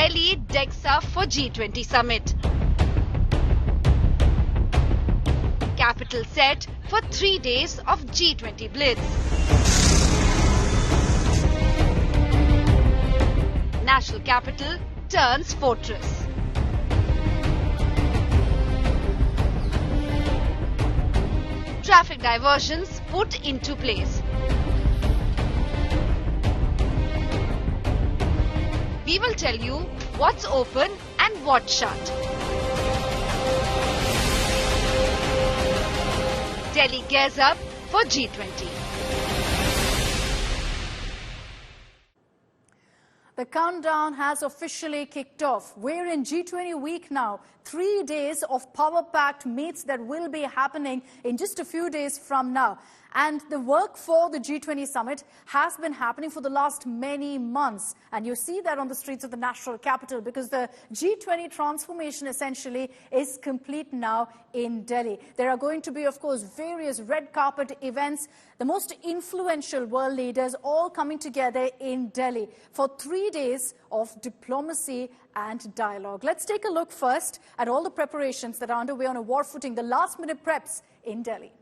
Delhi decks up for G20 Summit. Capital set for 3 days of G20 Blitz. National capital turns fortress. Traffic diversions put into place. We will tell you what's open and what's shut. Delhi gears up for G20. The countdown has officially kicked off. We're in G20 week now. 3 days of power-packed meets that will be happening in just a few days from now. And the work for the G20 Summit has been happening for the last many months. And you see that on the streets of the national capital because the G20 transformation essentially is complete now in Delhi. There are going to be, of course, various red carpet events, the most influential world leaders all coming together in Delhi for 3 days of diplomacy and dialogue. Let's take a look first at all the preparations that are underway on a war footing, the last-minute preps in Delhi.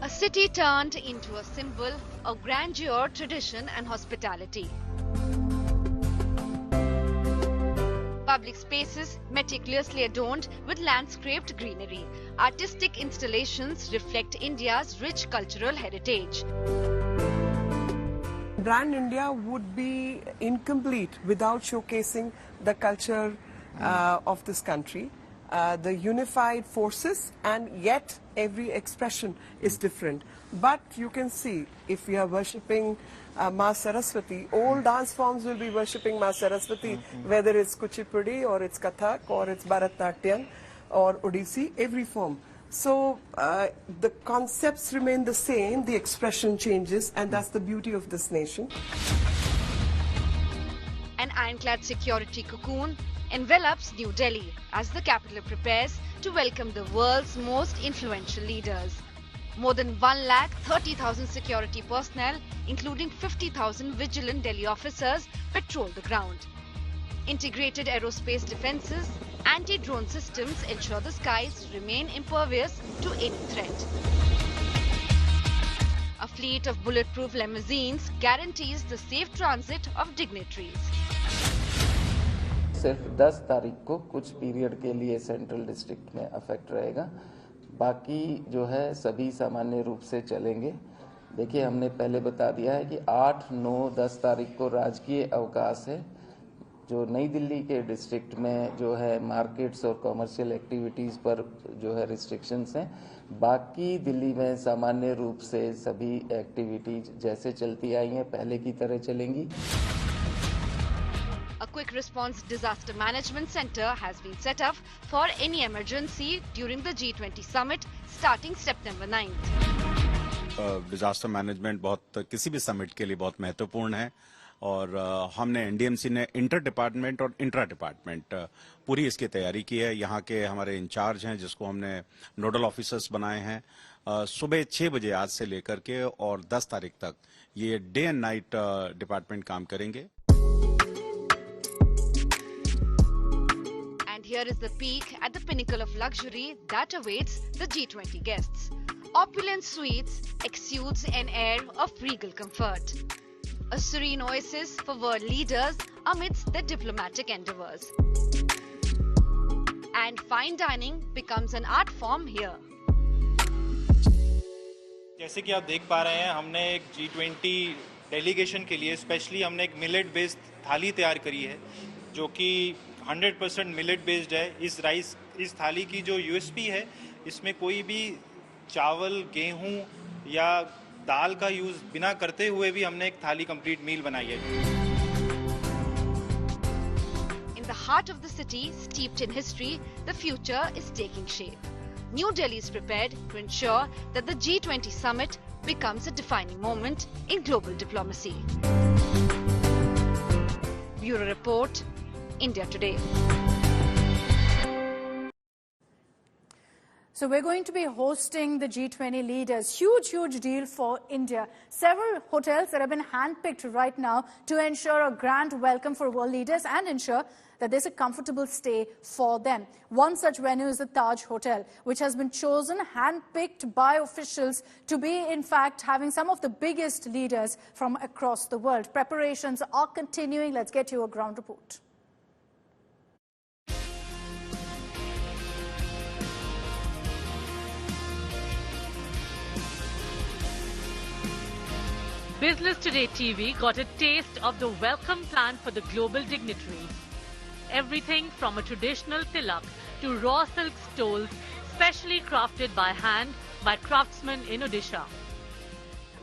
A city turned into a symbol of grandeur, tradition and hospitality. Public spaces meticulously adorned with landscaped greenery. Artistic installations reflect India's rich cultural heritage. Brand India would be incomplete without showcasing the culture of this country, the unified forces, and yet every expression is different. But you can see, if we are worshipping Ma Saraswati, all dance forms will be worshipping Ma Saraswati, whether it's Kuchipudi or it's Kathak or it's Bharatnatyam or Odissi, every form. So the concepts remain the same, the expression changes, and that's the beauty of this nation. An ironclad security cocoon envelops New Delhi as the capital prepares to welcome the world's most influential leaders. More than 1,30,000 security personnel, including 50,000 vigilant Delhi officers, patrol the ground. Integrated aerospace defenses, anti-drone systems ensure the skies remain impervious to any threat. A fleet of bulletproof limousines guarantees the safe transit of dignitaries. सिर्फ 10 तारीख को कुछ period के लिए central district में affect रहेगा, बाकी जो है सभी सामान्य रूप से चलेंगे। देखिए, हमने पहले बता दिया है कि 8, 9, 10 तारीख को राजकीय अवकाश है। जो नई दिल्ली के डिस्ट्रिक्ट में जो है मार्केट्स और कमर्शियल एक्टिविटीज़ पर जो है रिस्ट्रिक्शंस हैं, बाकी दिल्ली में सामान्य रूप से सभी एक्टिविटीज जैसे चलती आई हैं पहले की तरह चलेंगी। A quick response disaster management center has been set up for any emergency during the G20 Summit starting September 9th. Disaster management किसी भी समिट के लिए बहुत महत्वपूर्ण है और हमने एनडीएमसी ने इंटर डिपार्टमेंट और इंट्रा डिपार्टमेंट पूरी इसकी तैयारी की है। यहाँ के हमारे इंचार्ज हैं जिसको हमने नोडल ऑफिसर्स बनाए हैं। सुबह 6 बजे आज से लेकर के और 10 तारीख तक ये डे एंड नाइट डिपार्टमेंट काम करेंगे। Here is the peak at the pinnacle of luxury that awaits the G20 guests. Opulent suites exudes an air of regal comfort. A serene oasis for world leaders amidst their diplomatic endeavors. And fine dining becomes an art form here. जैसे कि आप देख पा रहे हैं, हमने एक G20 delegation के लिए स्पेशली हमने एक मिलेट बेस्ड थाली तैयार करी है जो कि 100% मिलेट बेस्ड है। इस थाली की जो यूएसपी है, इसमें कोई भी चावल, गेहूं या दाल का यूज बिना करते हुए भी हमने एक थाली कंप्लीट मील बनाई है। In the heart of the city, steeped in history, the future is taking shape. New Delhi is prepared to ensure that the G20 Summit becomes a defining moment in global diplomacy. Bureau Report, India Today. So we're going to be hosting the G20 leaders. Huge, huge deal for India. Several hotels that have been handpicked right now to ensure a grand welcome for world leaders and ensure that there's a comfortable stay for them. One such venue is the Taj Hotel, which has been chosen, handpicked by officials to be, in fact, having some of the biggest leaders from across the world. Preparations are continuing. Let's get you a ground report. Business Today TV got a taste of the welcome plan for the global dignitaries. Everything from a traditional tilak to raw silk stoles, specially crafted by hand by craftsmen in Odisha.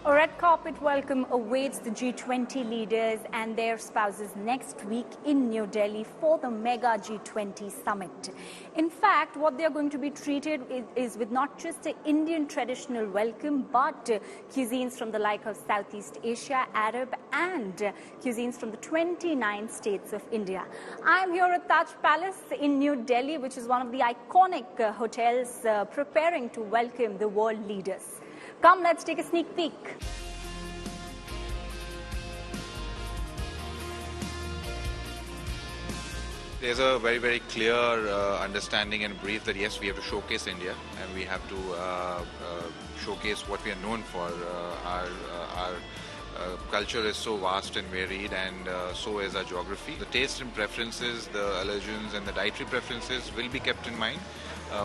A red carpet welcome awaits the G20 leaders and their spouses next week in New Delhi for the mega G20 Summit. In fact, what they are going to be treated is with not just an Indian traditional welcome, but cuisines from the like of Southeast Asia, Arab, and cuisines from the 29 states of India. I'm here at Taj Palace in New Delhi, which is one of the iconic hotels preparing to welcome the world leaders. Come, let's take a sneak peek. There's a very, very clear understanding and brief that yes, we have to showcase India and we have to showcase what we are known for. Our culture is so vast and varied, and so is our geography. The taste and preferences, the allergens and the dietary preferences will be kept in mind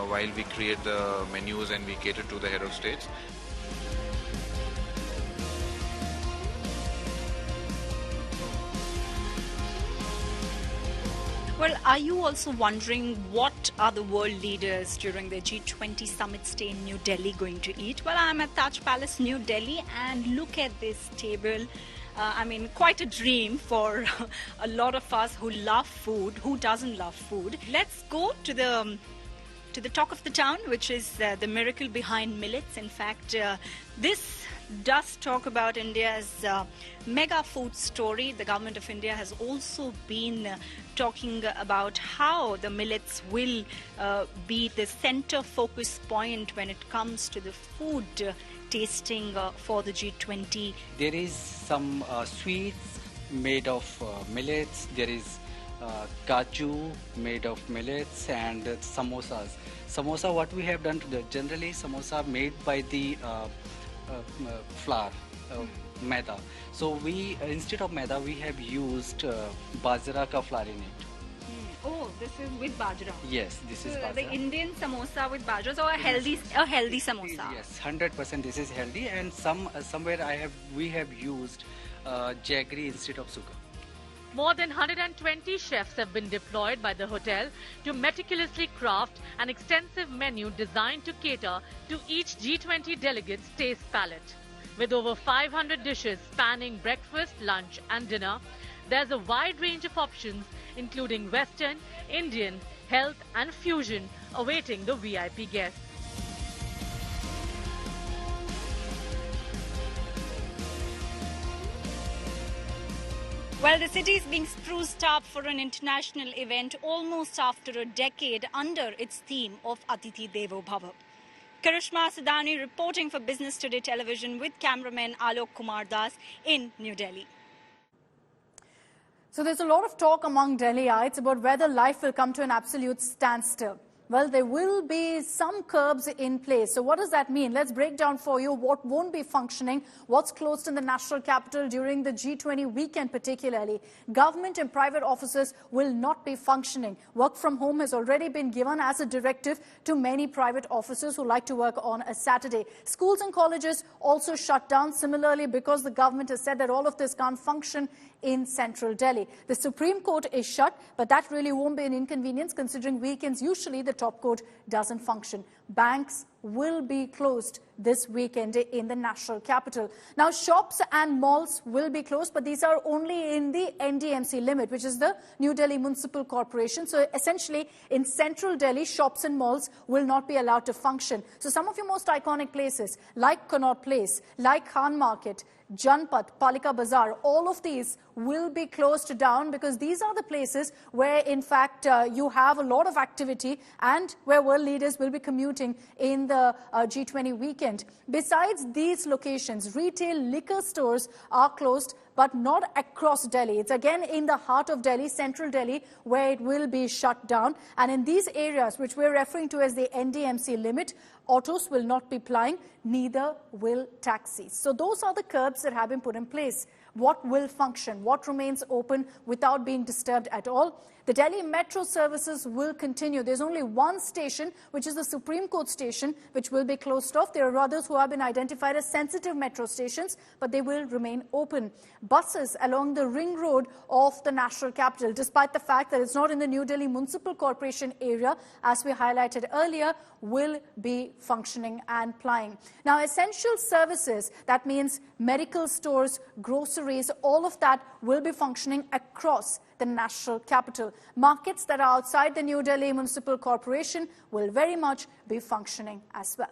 while we create the menus and we cater to the head of states. Well, are you also wondering what are the world leaders during the G20 Summit stay in New Delhi going to eat? Well, I'm at Taj Palace, New Delhi, and look at this table. I mean, quite a dream for a lot of us who love food. Who doesn't love food? Let's go to the talk of the town, which is the miracle behind millets. In fact, this does talk about India's mega food story. The government of India has also been talking about how the millets will be the center focus point when it comes to the food tasting for the G20. There is some sweets made of millets. There is kaju made of millets, and samosas. Samosa, what we have done, generally samosa made by the flour, maida. So we, instead of maida, we have used bajra ka flour in it. Oh, this is with bajra. Yes, this is bajra. The Indian samosa with bajra, so a healthy samosa. Yes, 100% this is healthy, and somewhere we have used jaggery instead of sugar. More than 120 chefs have been deployed by the hotel to meticulously craft an extensive menu designed to cater to each G20 delegate's taste palette. With over 500 dishes spanning breakfast, lunch and dinner, there's a wide range of options including Western, Indian, health and fusion awaiting the VIP guests. Well, the city is being spruced up for an international event almost after a decade under its theme of Atithi Devo Bhava. Karishma Sadani reporting for Business Today Television with cameraman Alok Kumar Das in New Delhi. So there's a lot of talk among Delhiites about whether life will come to an absolute standstill. Well, there will be some curbs in place. So what does that mean? Let's break down for you what won't be functioning, what's closed in the national capital during the G20 weekend particularly. Government and private offices will not be functioning. Work from home has already been given as a directive to many private officers who like to work on a Saturday. Schools and colleges also shut down similarly because the government has said that all of this can't function in central Delhi. The Supreme Court is shut, but that really won't be an inconvenience considering weekends usually the top court doesn't function. Banks will be closed this weekend in the national capital. Now, shops and malls will be closed, but these are only in the NDMC limit, which is the New Delhi Municipal Corporation. So essentially, in central Delhi, shops and malls will not be allowed to function. So some of your most iconic places, like Connaught Place, like Khan Market, Janpat, Palika Bazaar, all of these will be closed down because these are the places where, in fact, you have a lot of activity and where world leaders will be commuting banqueting in the G20 weekend. Besides these locations, retail liquor stores are closed, but not across Delhi. It's again in the heart of Delhi, central Delhi, where it will be shut down. And in these areas, which we're referring to as the NDMC limit, autos will not be plying, neither will taxis. So those are the curbs that have been put in place. What will function? What remains open without being disturbed at all? The Delhi metro services will continue. There's only one station, which is the Supreme Court station, which will be closed off. There are others who have been identified as sensitive metro stations, but they will remain open. Buses along the ring road of the national capital, despite the fact that it's not in the New Delhi Municipal Corporation area, as we highlighted earlier, will be functioning and plying. Now, essential services, that means medical stores, groceries, all of that will be functioning across the national capital. Markets that are outside the New Delhi Municipal Corporation will very much be functioning as well.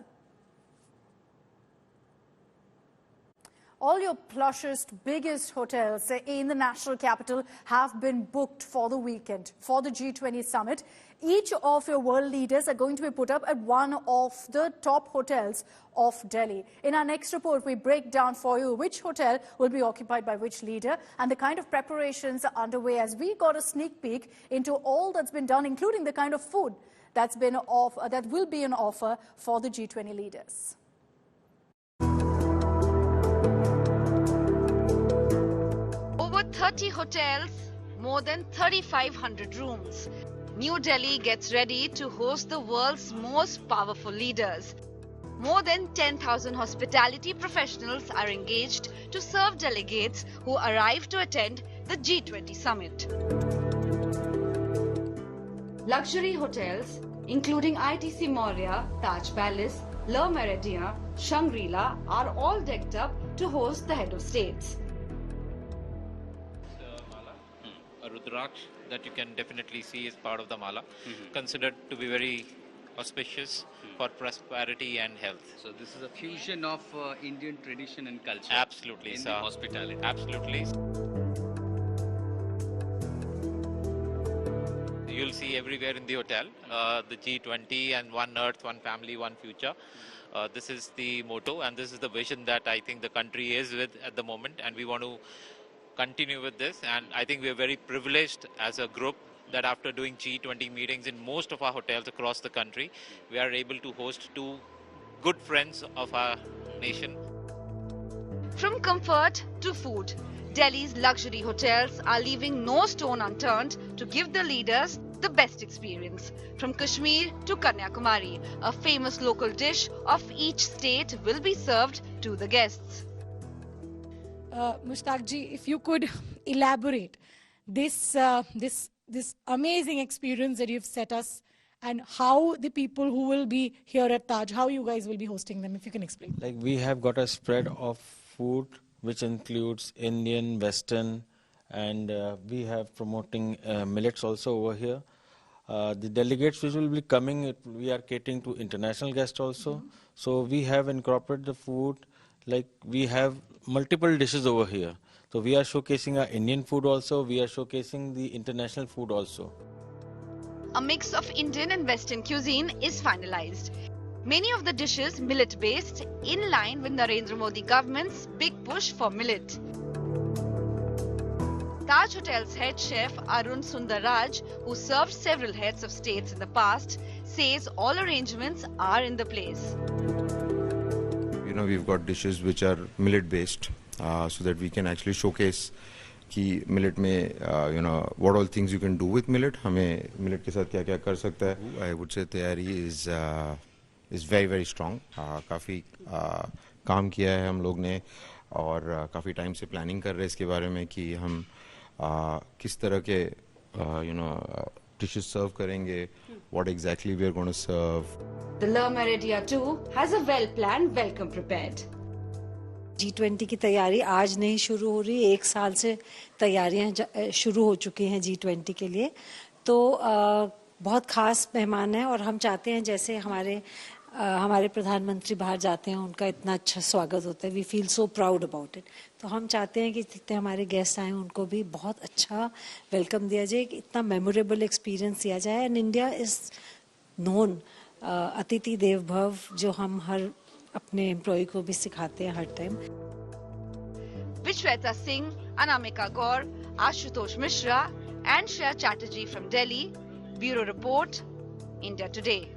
All your plushest, biggest hotels in the national capital have been booked for the weekend, for the G20 Summit. Each of your world leaders are going to be put up at one of the top hotels of Delhi. In our next report, we break down for you which hotel will be occupied by which leader and the kind of preparations are underway, as we got a sneak peek into all that's been done, including the kind of food that will be an offer for the G20 leaders. Over 30 hotels, more than 3,500 rooms. New Delhi gets ready to host the world's most powerful leaders. More than 10,000 hospitality professionals are engaged to serve delegates who arrive to attend the G20 Summit. Luxury hotels, including ITC Maurya, Taj Palace, Le Méridien, Shangri-La, are all decked up to host the head of states. A Rudraksh that you can definitely see is part of the mala, considered to be very auspicious for prosperity and health. So this is a fusion of Indian tradition and culture. Absolutely, Indian hospitality. Absolutely. You'll see everywhere in the hotel, the G20 and one earth, one family, one future. This is the motto and this is the vision that I think the country is with at the moment, and we want to continue with this. And I think we are very privileged as a group that after doing G20 meetings in most of our hotels across the country, we are able to host two good friends of our nation. From comfort to food, Delhi's luxury hotels are leaving no stone unturned to give the leaders the best experience. From Kashmir to Kanyakumari, a famous local dish of each state will be served to the guests. Mushtaq ji, if you could elaborate this amazing experience that you've set us, and how the people who will be here at Taj, how you guys will be hosting them, if you can explain. Like, we have got a spread of food which includes Indian, Western, and we have promoting millets also over here. The delegates which will be coming, we are catering to international guests also. So we have incorporated the food, like we have multiple dishes over here. So we are showcasing our Indian food also, we are showcasing the international food also. A mix of Indian and Western cuisine is finalized. Many of the dishes millet-based, in line with Narendra Modi government's big push for millet. Taj Hotel's head chef Arun Sundarraj, who served several heads of states in the past, says all arrangements are in the place. We've got dishes which are millet based, so that we can actually showcase कि millet में what all things you can do with millet, हमें millet के साथ क्या क्या कर सकता है. I would say तैयारी is very very strong. काफ़ी काम किया है हम लोग ने और काफ़ी टाइम से प्लानिंग कर रहे हैं इसके बारे में कि हम किस तरह के dishes serve करेंगे, what exactly we are going to serve. The Le Méridien too has a well-planned welcome prepared. G20 की तैयारी आज नहीं शुरू हो रही, एक साल से तैयारियां शुरू हो चुकी हैं G20 के लिए. तो बहुत खास मेहमान हैं और हम चाहते हैं जैसे हमारे प्रधानमंत्री बाहर जाते हैं उनका इतना अच्छा स्वागत होता है. We feel so proud about it. तो हम चाहते हैं कि जितने हमारे गेस्ट आए उनको भी बहुत अच्छा वेलकम दिया जाए, इतना मेमोरेबल एक्सपीरियंस दिया जाए. एंड इंडिया इज नोन अतिथि देव भव जो हम हर अपने एम्प्लॉय को भी सिखाते हैं हर time. Vishweta Singh, Anamika Gaur, Ashutosh Mishra and Shreya Chatterjee from Delhi. Bureau Report, India Today.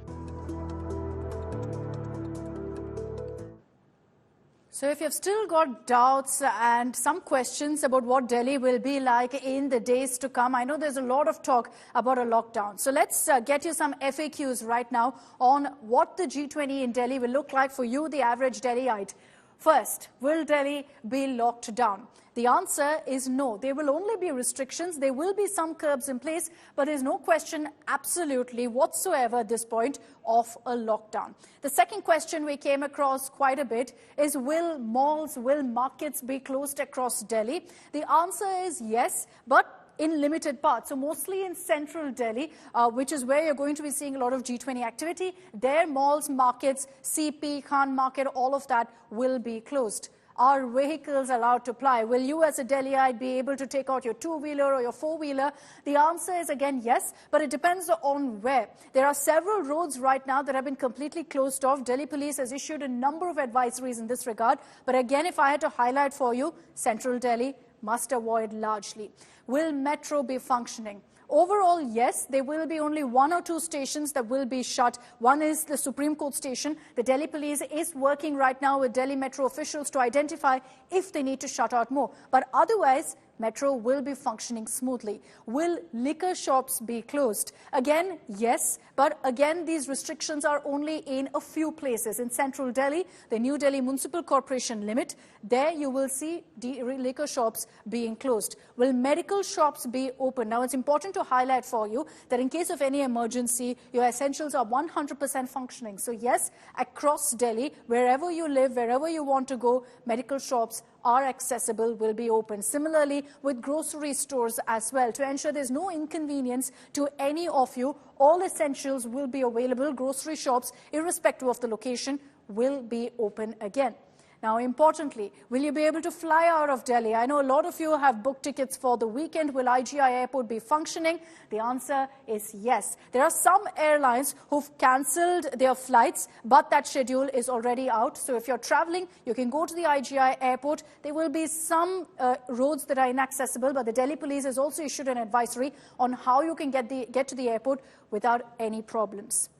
So if you've still got doubts and some questions about what Delhi will be like in the days to come, I know there's a lot of talk about a lockdown. So let's get you some FAQs right now on what the G20 in Delhi will look like for you, the average Delhiite. First, will Delhi be locked down? The answer is no. There will only be restrictions. There will be some curbs in place, but there's no question absolutely whatsoever at this point of a lockdown. The second question we came across quite a bit is, will malls, will markets be closed across Delhi? The answer is yes, but in limited parts. So mostly in central Delhi, which is where you're going to be seeing a lot of G20 activity. There, malls, markets, CP, Khan Market, all of that will be closed. Are vehicles allowed to ply? Will you as a Delhiite be able to take out your two-wheeler or your four-wheeler? The answer is again yes, but it depends on where. There are several roads right now that have been completely closed off. Delhi Police has issued a number of advisories in this regard. But again, if I had to highlight for you, central Delhi must avoid largely. Will metro be functioning? Overall, yes, there will be only one or two stations that will be shut. One is the Supreme Court station. The Delhi Police is working right now with Delhi Metro officials to identify if they need to shut out more. But otherwise, metro will be functioning smoothly. Will liquor shops be closed? Again, yes, but again, these restrictions are only in a few places. In central Delhi, the New Delhi Municipal Corporation limit, there you will see liquor shops being closed. Will medical shops be open? Now, it's important to highlight for you that in case of any emergency, your essentials are 100% functioning. So yes, across Delhi, wherever you live, wherever you want to go, medical shops are accessible, will be open. Similarly, with grocery stores as well, to ensure there's no inconvenience to any of you, all essentials will be available. Grocery shops, irrespective of the location, will be open again. Now, importantly, will you be able to fly out of Delhi? I know a lot of you have booked tickets for the weekend. Will IGI Airport be functioning? The answer is yes. There are some airlines who've cancelled their flights, but that schedule is already out. So if you're traveling, you can go to the IGI Airport. There will be some roads that are inaccessible, but the Delhi Police has also issued an advisory on how you can get to the airport without any problems.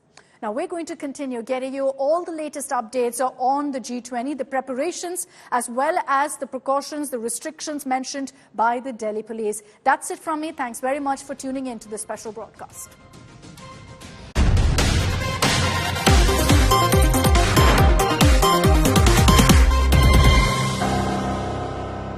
Now, we're going to continue getting you all the latest updates on the G20, the preparations, as well as the precautions, the restrictions mentioned by the Delhi Police. That's it from me. Thanks very much for tuning in to this special broadcast.